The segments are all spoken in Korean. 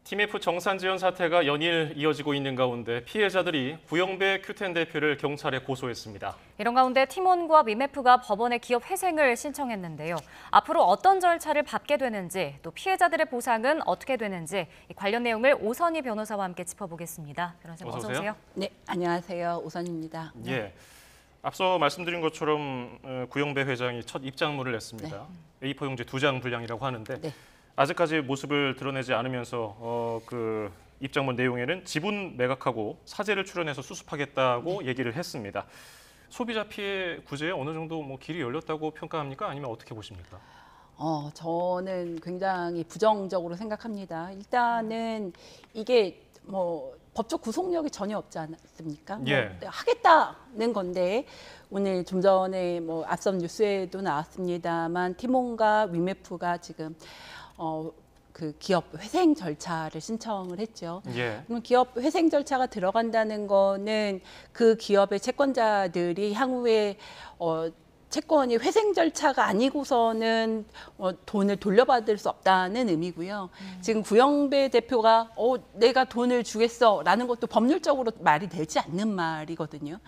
TMF 정산 지원 사태가 연일 이어지고 있는 가운데 피해자들이 구영배 큐텐 대표를 경찰에 고소했습니다. 이런 가운데 팀원과 위메프가 법원에 기업 회생을 신청했는데요. 앞으로 어떤 절차를 밟게 되는지, 또 피해자들의 보상은 어떻게 되는지 관련 내용을 오선희 변호사와 함께 짚어보겠습니다. 변호사님 어서 오세요. 네, 안녕하세요. 오선희입니다. 예, 앞서 말씀드린 것처럼 구영배 회장이 첫 입장문을 냈습니다. 네. A4 용지 2장 분량이라고 하는데 네. 아직까지 모습을 드러내지 않으면서 그 입장문 내용에는 지분 매각하고 사재를 출연해서 수습하겠다고 얘기를 했습니다. 소비자 피해 구제에 어느 정도 길이 열렸다고 평가합니까? 아니면 어떻게 보십니까? 저는 굉장히 부정적으로 생각합니다. 일단은 이게 법적 구속력이 전혀 없지 않습니까? 예. 하겠다는 건데 오늘 좀 전에 앞선 뉴스에도 나왔습니다만 팀원과 위메프가 지금 그 기업 회생 절차를 신청을 했죠. 예. 그럼 기업 회생 절차가 들어간다는 거는 그 기업의 채권자들이 향후에 채권이 회생 절차가 아니고서는 돈을 돌려받을 수 없다는 의미고요. 지금 구영배 대표가 내가 돈을 주겠어라는 것도 법률적으로 말이 되지 않는 말이거든요.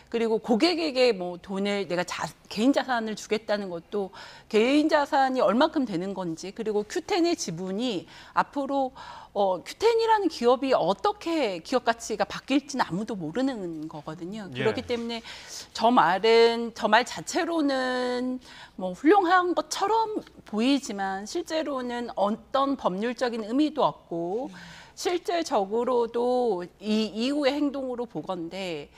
그리고 고객에게 돈을 내가 개인 자산을 주겠다는 것도 개인 자산이 얼마큼 되는 건지, 그리고 큐텐의 지분이 앞으로 큐텐이라는 기업이 어떻게 기업 가치가 바뀔지는 아무도 모르는 거거든요. 예. 그렇기 때문에 저 말 자체로는 훌륭한 것처럼 보이지만 실제로는 어떤 법률적인 의미도 없고 실제적으로도 이 이후의 행동으로 보건대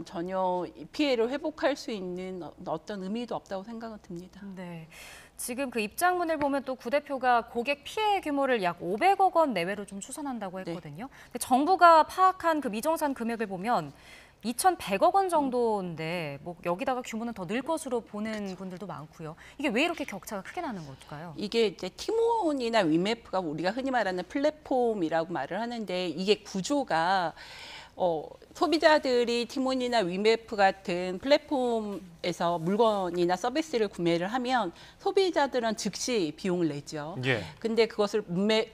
전혀 피해를 회복할 수 있는 어떤 의미도 없다고 생각은 듭니다. 네. 지금 그 입장문을 보면 또 구 대표가 고객 피해 규모를 약 500억 원 내외로 좀 추산한다고 했거든요. 네. 근데 정부가 파악한 그 미정산 금액을 보면 2,100억 원 정도인데 여기다가 규모는 더 늘 것으로 보는 분들도 많고요. 이게 왜 이렇게 격차가 크게 나는 걸까요? 이게 이제 티몬이나 위메프가 우리가 흔히 말하는 플랫폼이라고 말을 하는데 이게 구조가 소비자들이 티몬이나 위메프 같은 플랫폼에서 물건이나 서비스를 구매를 하면 소비자들은 즉시 비용을 내죠. 예. 근데 그것을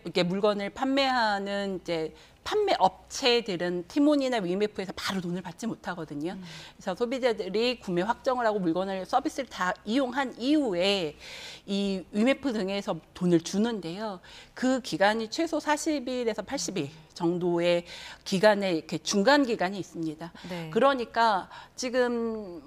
이렇게 물건을 판매하는 이제 판매 업체들은 티몬이나 위메프에서 바로 돈을 받지 못하거든요. 그래서 소비자들이 구매 확정을 하고 물건을 서비스를 다 이용한 이후에 이 위메프 등에서 돈을 주는데요. 그 기간이 최소 40일에서 80일 정도의 기간에 이렇게 중간 기간이 있습니다. 네. 그러니까 지금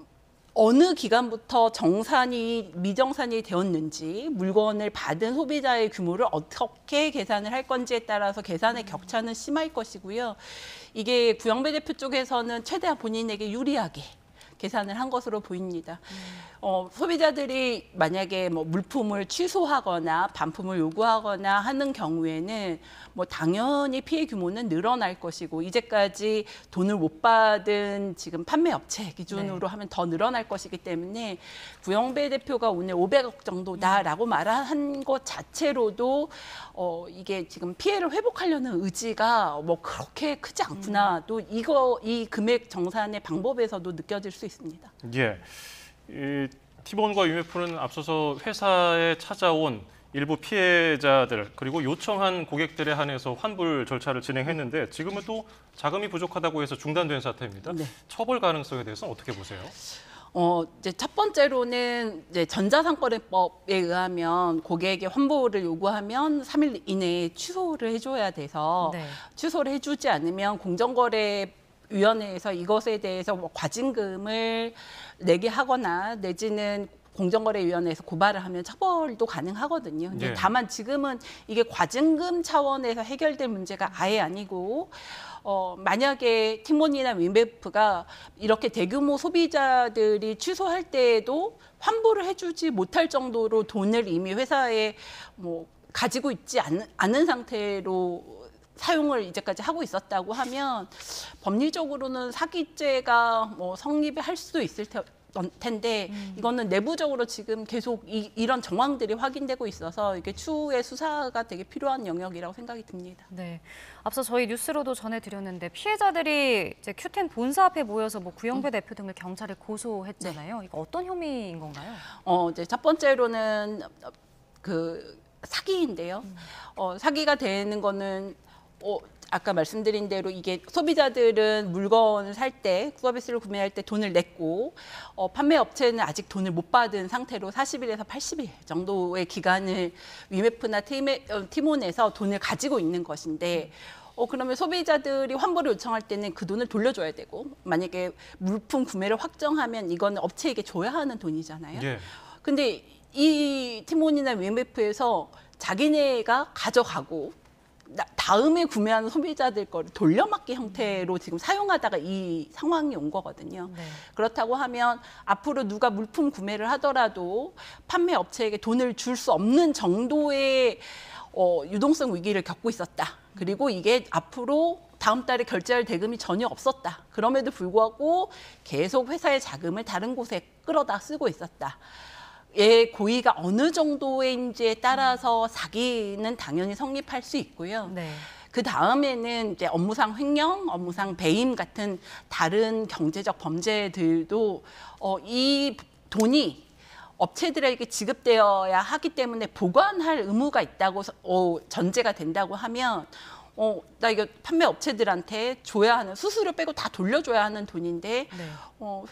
어느 기간부터 정산이 미정산이 되었는지 물건을 받은 소비자의 규모를 어떻게 계산을 할 건지에 따라서 계산의 격차는 심할 것이고요. 이게 구영배 대표 쪽에서는 최대한 본인에게 유리하게 계산을 한 것으로 보입니다. 소비자들이 만약에 물품을 취소하거나 반품을 요구하거나 하는 경우에는 당연히 피해 규모는 늘어날 것이고 이제까지 돈을 못 받은 지금 판매 업체 기준으로 하면 더 늘어날 것이기 때문에 구영배 대표가 오늘 500억 정도다라고 말한 것 자체로도 이게 지금 피해를 회복하려는 의지가 그렇게 크지 않구나. 또 이 금액 정산의 방법에서도 느껴질 수 있습니다. 예. 티몬과 위메프는 앞서서 회사에 찾아온 일부 피해자들 그리고 요청한 고객들에 한해서 환불 절차를 진행했는데 지금은 또 자금이 부족하다고 해서 중단된 사태입니다. 네. 처벌 가능성에 대해서는 어떻게 보세요? 이제 첫 번째로는 이제 전자상거래법에 의하면 고객에게 환불을 요구하면 3일 이내에 취소를 해줘야 돼서 취소를 해주지 않으면 공정거래위원회에서 이것에 대해서 과징금을 내게 하거나 내지는 공정거래위원회에서 고발을 하면 처벌도 가능하거든요. 근데 다만 지금은 이게 과징금 차원에서 해결될 문제가 아예 아니고 만약에 티몬이나 위메프가 이렇게 대규모 소비자들이 취소할 때에도 환불을 해주지 못할 정도로 돈을 이미 회사에 가지고 있지 않은 상태로 사용을 이제까지 하고 있었다고 하면 법리적으로는 사기죄가 성립할 수도 있을 텐데 이거는 내부적으로 지금 계속 이런 정황들이 확인되고 있어서 이게 추후에 수사가 되게 필요한 영역이라고 생각이 듭니다. 네, 앞서 저희 뉴스로도 전해드렸는데 피해자들이 이제 큐텐 본사 앞에 모여서 구영배 대표 등을 경찰에 고소했잖아요. 이거 어떤 혐의인 건가요? 이제 첫 번째로는 사기인데요. 사기가 되는 거는 아까 말씀드린 대로 이게 소비자들은 물건을 살 때, 서비스를 구매할 때 돈을 냈고 판매 업체는 아직 돈을 못 받은 상태로 40일에서 80일 정도의 기간을 위메프나 티몬에서 돈을 가지고 있는 것인데 그러면 소비자들이 환불을 요청할 때는 그 돈을 돌려줘야 되고 만약에 물품 구매를 확정하면 이거는 업체에게 줘야 하는 돈이잖아요. 예. 근데 이 티몬이나 위메프에서 자기네가 가져가고 다음에 구매하는 소비자들 거를 돌려막기 형태로 지금 사용하다가 이 상황이 온 거거든요. 네. 그렇다고 하면 앞으로 누가 물품 구매를 하더라도 판매 업체에게 돈을 줄 수 없는 정도의 유동성 위기를 겪고 있었다. 그리고 이게 앞으로 다음 달에 결제할 대금이 전혀 없었다. 그럼에도 불구하고 계속 회사의 자금을 다른 곳에 끌어다 쓰고 있었다. 의 고의가 어느 정도인지에 따라서 사기는 당연히 성립할 수 있고요. 네. 그 다음에는 이제 업무상 횡령, 업무상 배임 같은 다른 경제적 범죄들도 이 돈이 업체들에게 지급되어야 하기 때문에 보관할 의무가 있다고 전제가 된다고 하면 나 이거 판매 업체들한테 줘야 하는 수수료 빼고 다 돌려줘야 하는 돈인데 네.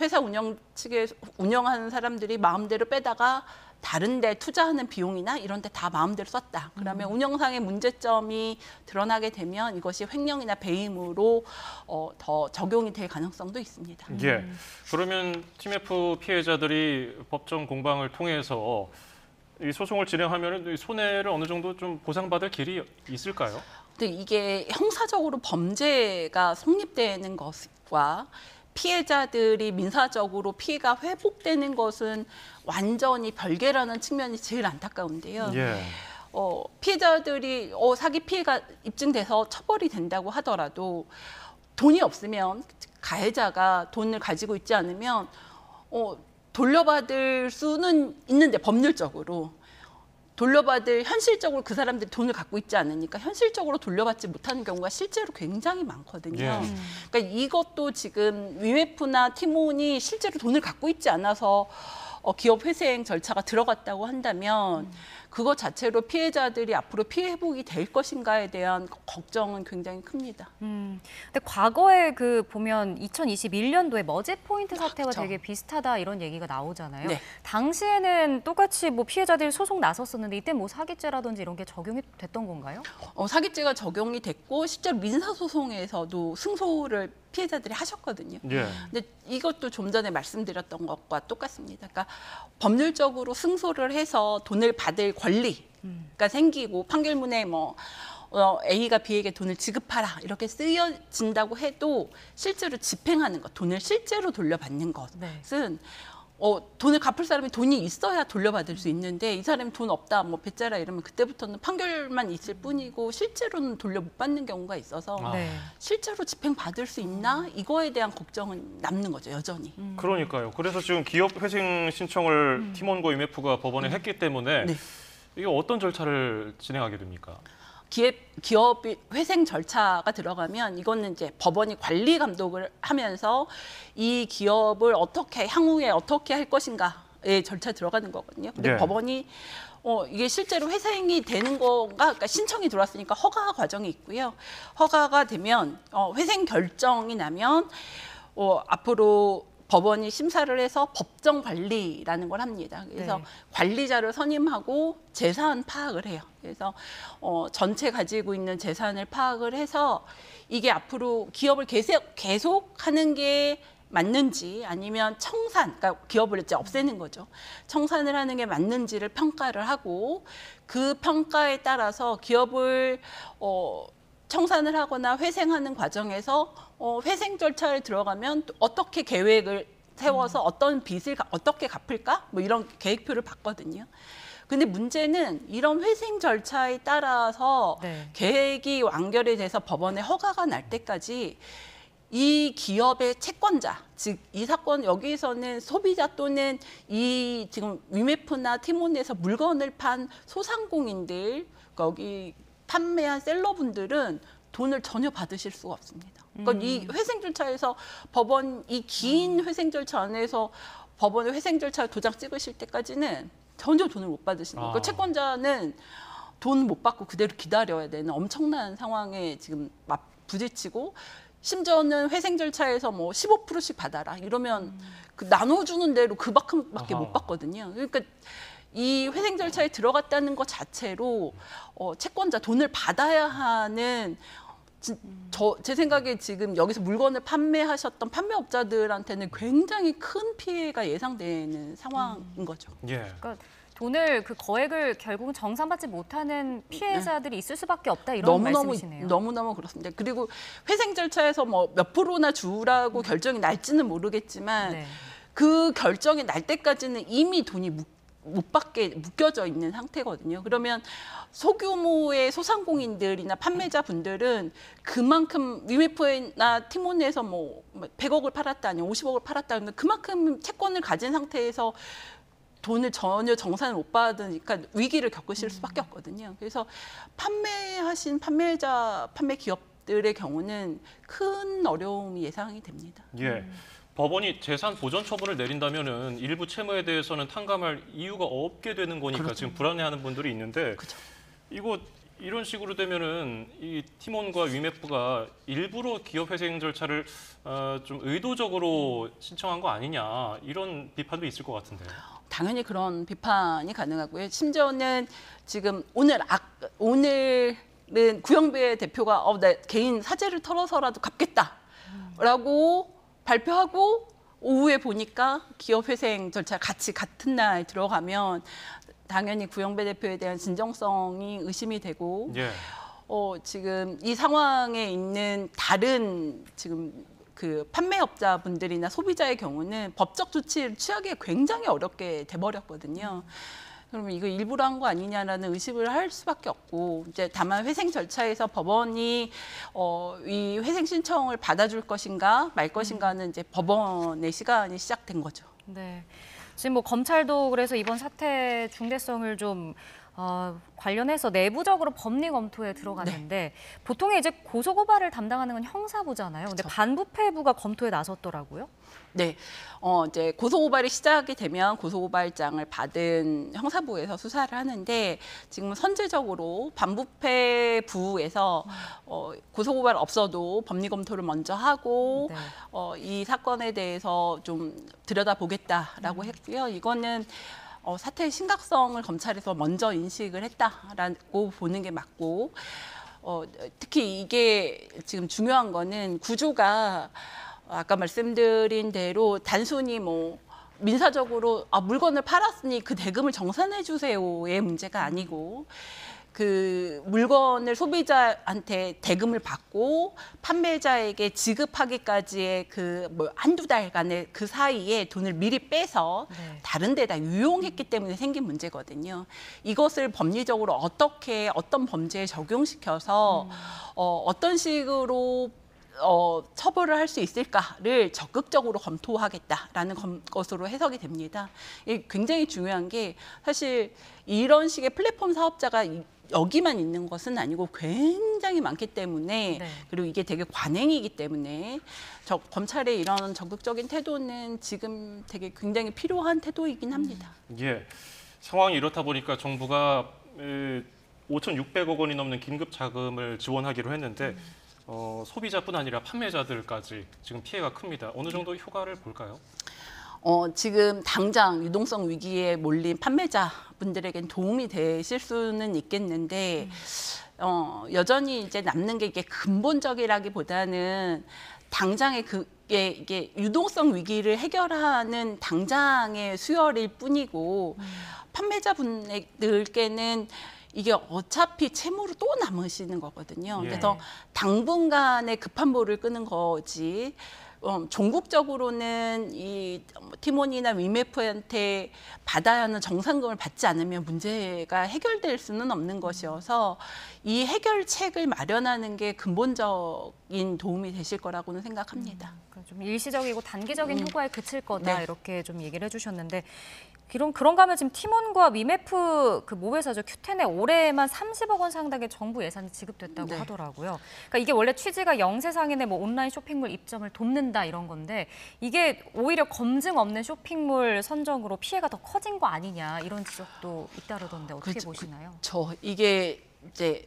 회사 운영 측에 운영하는 사람들이 마음대로 빼다가 다른 데 투자하는 비용이나 이런 데 다 마음대로 썼다. 그러면 운영상의 문제점이 드러나게 되면 이것이 횡령이나 배임으로 더 적용이 될 가능성도 있습니다. 예. 그러면 TMF 피해자들이 법정 공방을 통해서 이 소송을 진행하면 손해를 어느 정도 좀 보상받을 길이 있을까요? 근데 이게 형사적으로 범죄가 성립되는 것과 피해자들이 민사적으로 피해가 회복되는 것은 완전히 별개라는 측면이 제일 안타까운데요. 예. 피해자들이 사기 피해가 입증돼서 처벌이 된다고 하더라도 돈이 없으면 가해자가 돈을 가지고 있지 않으면 돌려받을 수는 있는데 법률적으로 돌려받을 현실적으로 그 사람들이 돈을 갖고 있지 않으니까 현실적으로 돌려받지 못하는 경우가 실제로 굉장히 많거든요. 예. 그러니까 이것도 지금 위메프나 티몬이 실제로 돈을 갖고 있지 않아서 기업 회생 절차가 들어갔다고 한다면 그것 자체로 피해자들이 앞으로 피해 회복이 될 것인가에 대한 걱정은 굉장히 큽니다. 근데 과거에 보면 2021년도에 머지 포인트 사태와 그쵸. 되게 비슷하다 이런 얘기가 나오잖아요. 네. 당시에는 똑같이 피해자들이 소송 나섰었는데 이때 사기죄라든지 이런 게 적용이 됐던 건가요? 사기죄가 적용이 됐고 실제로 민사소송에서도 승소를 피해자들이 하셨거든요. 예. 근데 이것도 좀 전에 말씀드렸던 것과 똑같습니다. 그러니까 법률적으로 승소를 해서 돈을 받을 권리가 생기고 판결문에 A가 B에게 돈을 지급하라 이렇게 쓰여진다고 해도 실제로 집행하는 것, 돈을 실제로 돌려받는 것은 돈을 갚을 사람이 돈이 있어야 돌려받을 수 있는데 이 사람이 돈 없다, 배째라 이러면 그때부터는 판결만 있을 뿐이고 실제로는 돌려 못 받는 경우가 있어서 네. 실제로 집행받을 수 있나 이거에 대한 걱정은 남는 거죠, 여전히. 그러니까요. 그래서 지금 기업 회생 신청을 티몬과 위메프가 법원에 했기 때문에 네. 이게 어떤 절차를 진행하게 됩니까? 기업이 회생 절차가 들어가면 이거는 이제 법원이 관리 감독을 하면서 이 기업을 향후에 어떻게 할 것인가의 절차 들어가는 거거든요. 근데 네. 법원이 이게 실제로 회생이 되는 건가, 그러니까 신청이 들어왔으니까 허가 과정이 있고요. 허가가 되면 회생 결정이 나면 앞으로 법원이 심사를 해서 법정 관리라는 걸 합니다. 그래서 네. 계좌를 선임하고 재산 파악을 해요. 그래서 전체 가지고 있는 재산을 파악을 해서 이게 앞으로 기업을 계속 하는 게 맞는지 아니면 그러니까 기업을 이제 없애는 거죠. 청산을 하는 게 맞는지를 평가를 하고 그 평가에 따라서 기업을 청산을 하거나 회생하는 과정에서 회생 절차를 들어가면 어떻게 계획을 세워서 어떤 빚을 어떻게 갚을까? 이런 계획표를 봤거든요. 근데 문제는 이런 회생 절차에 따라서 네. 계획이 완결이 돼서 법원에 허가가 날 때까지 이 기업의 채권자, 즉 이 사건 여기서는 소비자 또는 이 지금 위메프나 티몬에서 물건을 판 소상공인들 거기 판매한 셀러분들은 돈을 전혀 받으실 수가 없습니다. 그러니까 이 회생 절차에서 이 긴 회생 절차 안에서 법원의 회생 절차 도장 찍으실 때까지는 전혀 돈을 못 받으시는 거예요. 그러니까 채권자는 돈 못 받고 그대로 기다려야 되는 엄청난 상황에 지금 부딪히고 심지어는 회생 절차에서 뭐 15%씩 받아라 이러면 그 나눠주는 대로 그만큼밖에 못 받거든요. 그러니까 이 회생 절차에 들어갔다는 것 자체로 채권자 돈을 받아야 하는 제 생각에 지금 여기서 물건을 판매하셨던 판매업자들한테는 굉장히 큰 피해가 예상되는 상황인 거죠. 예. 그러니까 돈을 그 거액을 결국은 정산받지 못하는 피해자들이 있을 수밖에 없다 이런 말씀이시네요. 너무너무 그렇습니다. 그리고 회생 절차에서 뭐 몇 프로나 주라고 결정이 날지는 모르겠지만 네. 그 결정이 날 때까지는 이미 돈이 못 받게 묶여져 있는 상태거든요. 그러면 소규모의 소상공인들이나 판매자분들은 그만큼 위메프나 티몬에서 뭐 100억을 팔았다 아니면 50억을 팔았다 하면 그만큼 채권을 가진 상태에서 돈을 전혀 정산을 못 받으니까 위기를 겪으실 수밖에 없거든요. 그래서 판매하신 판매 기업들의 경우는 큰 어려움이 예상이 됩니다. 예. 법원이 재산 보전 처분을 내린다면은 일부 채무에 대해서는 탕감할 이유가 없게 되는 거니까 그렇죠. 지금 불안해하는 분들이 있는데 그렇죠. 이거 이런 식으로 되면은 이 티몬과 위메프가 일부러 기업 회생 절차를 좀 의도적으로 신청한 거 아니냐 이런 비판도 있을 것 같은데요. 당연히 그런 비판이 가능하고요. 심지어는 지금 오늘은 구영배 대표가 내 개인 사재를 털어서라도 갚겠다라고 발표하고 오후에 보니까 기업 회생 절차 같은 날 들어가면 당연히 구영배 대표에 대한 진정성이 의심이 되고 예. 지금 이 상황에 있는 다른 지금 그 판매업자분들이나 소비자의 경우는 법적 조치를 취하기 굉장히 어렵게 돼버렸거든요. 그러면 이거 일부러 한 거 아니냐라는 의심을 할 수밖에 없고 이제 다만 회생 절차에서 법원이 이 회생 신청을 받아줄 것인가 말 것인가는 이제 법원의 시간이 시작된 거죠. 네. 지금 뭐 검찰도 그래서 이번 사태 중대성을 좀 관련해서 내부적으로 법리 검토에 들어갔는데 보통의 이제 고소고발을 담당하는 건 형사부잖아요. 근데 그렇죠. 반부패부가 검토에 나섰더라고요. 네, 이제 고소고발이 시작이 되면 고소고발장을 받은 형사부에서 수사를 하는데 지금 선제적으로 반부패부에서 고소고발 없어도 법리 검토를 먼저 하고 네. 이 사건에 대해서 좀 들여다보겠다라고 했고요. 이거는 사태의 심각성을 검찰에서 먼저 인식을 했다라고 보는 게 맞고 특히 이게 지금 중요한 거는 구조가 아까 말씀드린 대로 단순히 뭐 민사적으로 물건을 팔았으니 그 대금을 정산해 주세요의 문제가 아니고 그 물건을 소비자한테 대금을 받고 판매자에게 지급하기까지의 그 뭐 한두 달간의 그 사이에 돈을 미리 빼서 네. 다른 데다 유용했기 때문에 생긴 문제거든요. 이것을 법리적으로 어떤 범죄에 적용시켜서 어떤 식으로 처벌을 할 수 있을까를 적극적으로 검토하겠다라는 것으로 해석이 됩니다. 이게 굉장히 중요한 게 사실 이런 식의 플랫폼 사업자가 여기만 있는 것은 아니고 굉장히 많기 때문에 네. 그리고 이게 되게 관행이기 때문에 검찰의 이런 적극적인 태도는 지금 되게 굉장히 필요한 태도이긴 합니다. 예. 상황이 이렇다 보니까 정부가 5,600억 원이 넘는 긴급 자금을 지원하기로 했는데 소비자뿐 아니라 판매자들까지 지금 피해가 큽니다. 어느 정도 효과를 볼까요? 지금 당장 유동성 위기에 몰린 판매자분들에겐 도움이 되실 수는 있겠는데 여전히 이제 남는 게 이게 근본적이라기보다는 당장의 이게 유동성 위기를 해결하는 당장의 수혈일 뿐이고 판매자분들께는 이게 어차피 채무로 또 남으시는 거거든요. 예. 그래서 당분간의 급한 불을 끄는 거지. 종국적으로는 이 티몬이나 위메프한테 받아야 하는 정산금을 받지 않으면 문제가 해결될 수는 없는 것이어서 이 해결책을 마련하는 게 근본적인 도움이 되실 거라고는 생각합니다. 좀 일시적이고 단기적인 효과에 그칠 거다 네. 이렇게 좀 얘기를 해주셨는데 그런가 하면 지금 티몬과 위메프 그 모회사죠 큐텐에 올해에만 30억 원 상당의 정부 예산이 지급됐다고 네. 하더라고요. 그러니까 이게 원래 취지가 영세상인의 뭐 온라인 쇼핑몰 입점을 돕는다 이런 건데 이게 오히려 검증 없는 쇼핑몰 선정으로 피해가 더 커진 거 아니냐 이런 지적도 잇따르던데 어떻게 보시나요? 이게 이제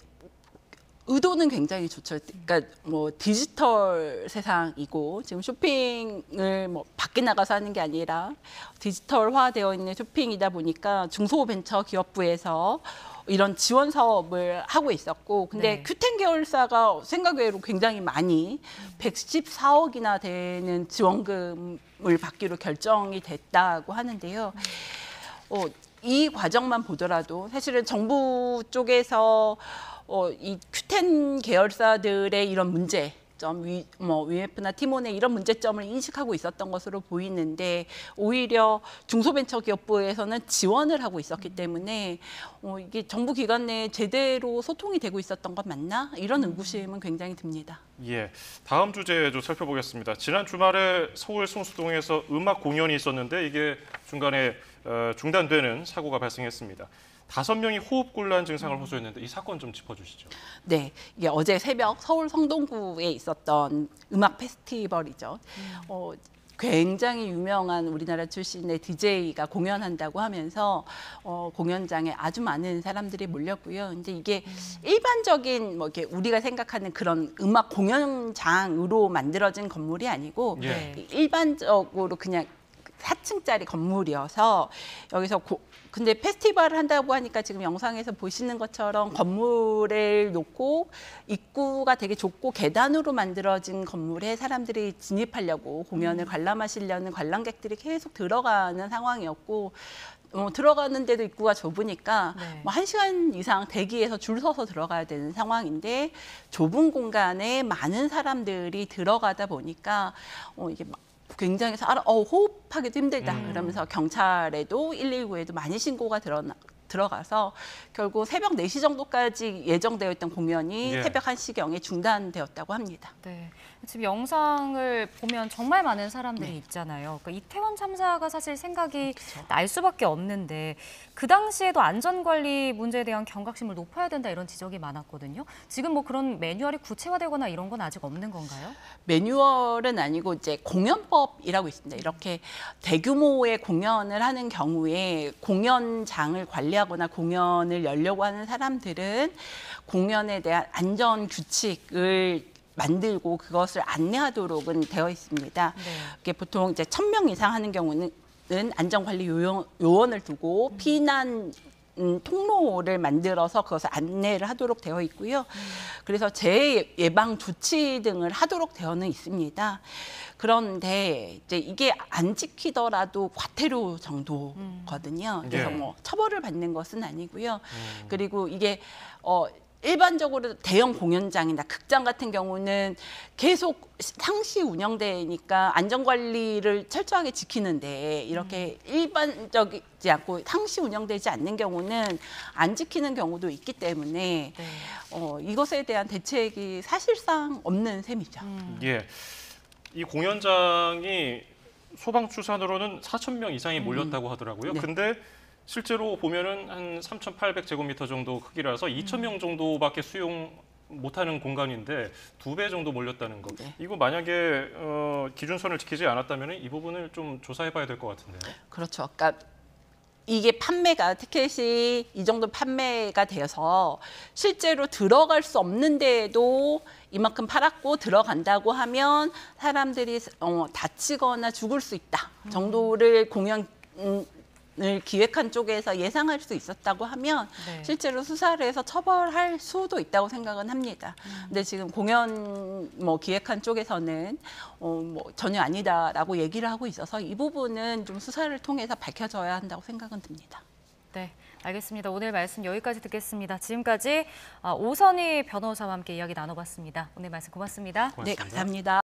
의도는 굉장히 좋죠. 그러니까 뭐 디지털 세상이고 지금 쇼핑을 뭐 밖에 나가서 하는 게 아니라 디지털화되어 있는 쇼핑이다 보니까 중소벤처기업부에서 이런 지원 사업을 하고 있었고 근데 네. 큐텐 계열사가 생각외로 굉장히 많이 114억이나 되는 지원금을 받기로 결정이 됐다고 하는데요. 이 과정만 보더라도 사실은 정부 쪽에서 이 큐텐 계열사들의 이런 문제점, 위메프나 티몬의 이런 문제점을 인식하고 있었던 것으로 보이는데 오히려 중소벤처기업부에서는 지원을 하고 있었기 때문에 이게 정부 기관 내에 제대로 소통이 되고 있었던 것 맞나? 이런 의구심은 굉장히 듭니다. 예, 다음 주제 좀 살펴보겠습니다. 지난 주말에 서울 성수동에서 음악 공연이 있었는데 이게 중간에 중단되는 사고가 발생했습니다. 5명이 호흡곤란 증상을 호소했는데 이 사건 좀 짚어주시죠. 네, 이게 어제 새벽 서울 성동구에 있었던 음악 페스티벌이죠. 굉장히 유명한 우리나라 출신의 DJ가 공연한다고 하면서 공연장에 아주 많은 사람들이 몰렸고요. 이제 이게 일반적인 뭐 이렇게 우리가 생각하는 그런 음악 공연장으로 만들어진 건물이 아니고 예. 일반적으로 그냥 4층짜리 건물이어서 여기서 근데 페스티벌을 한다고 하니까 지금 영상에서 보시는 것처럼 건물을 놓고 입구가 되게 좁고 계단으로 만들어진 건물에 사람들이 진입하려고 공연을 관람하시려는 관람객들이 계속 들어가는 상황이었고 들어가는데도 입구가 좁으니까 네. 뭐 1시간 이상 대기해서 줄 서서 들어가야 되는 상황인데 좁은 공간에 많은 사람들이 들어가다 보니까 이게 막 굉장히 호흡하기도 힘들다 그러면서 경찰에도 119에도 많이 신고가 들어가서 결국 새벽 4시 정도까지 예정되어 있던 공연이 예. 새벽 1시경에 중단되었다고 합니다. 네. 지금 영상을 보면 정말 많은 사람들이 있잖아요. 그러니까 이태원 참사가 사실 생각이 날 수밖에 없는데 그 당시에도 안전관리 문제에 대한 경각심을 높여야 된다 이런 지적이 많았거든요. 지금 뭐 그런 매뉴얼이 구체화되거나 이런 건 아직 없는 건가요? 매뉴얼은 아니고 이제 공연법이라고 있습니다. 이렇게 대규모의 공연을 하는 경우에 공연장을 관리하거나 공연을 열려고 하는 사람들은 공연에 대한 안전 규칙을 만들고 그것을 안내하도록은 되어 있습니다. 네. 이게 보통 이제 1,000명 이상 하는 경우는 안전관리 요원을 두고 피난 통로를 만들어서 그것을 안내를 하도록 되어 있고요. 그래서 재예방 조치 등을 하도록 되어는 있습니다. 그런데 이제 이게 안 지키더라도 과태료 정도거든요. 그래서 예. 뭐 처벌을 받는 것은 아니고요. 그리고 이게 일반적으로 대형 공연장이나 극장 같은 경우는 계속 상시 운영되니까 안전관리를 철저하게 지키는데 이렇게 일반적이지 않고 상시 운영되지 않는 경우는 안 지키는 경우도 있기 때문에 네. 이것에 대한 대책이 사실상 없는 셈이죠. 예, 이 공연장이 소방 추산으로는 4,000명 이상이 몰렸다고 하더라고요. 네. 근데 실제로 보면은 한 3,800제곱미터 정도 크기라서 2,000명 정도밖에 수용 못하는 공간인데 2배 정도 몰렸다는 거. 네. 이거 만약에 기준선을 지키지 않았다면 이 부분을 좀 조사해봐야 될 것 같은데요. 그렇죠. 그러니까 이게 티켓이 이 정도 판매가 되어서 실제로 들어갈 수 없는데도 이만큼 팔았고 들어간다고 하면 사람들이 다치거나 죽을 수 있다 정도를 공연을 기획한 쪽에서 예상할 수 있었다고 하면 네. 실제로 수사를 해서 처벌할 수도 있다고 생각은 합니다. 근데 지금 공연 기획한 쪽에서는 전혀 아니다라고 얘기를 하고 있어서 이 부분은 좀 수사를 통해서 밝혀져야 한다고 생각은 듭니다. 네, 알겠습니다. 오늘 말씀 여기까지 듣겠습니다. 지금까지 오선희 변호사와 함께 이야기 나눠봤습니다. 오늘 말씀 고맙습니다. 네, 감사합니다.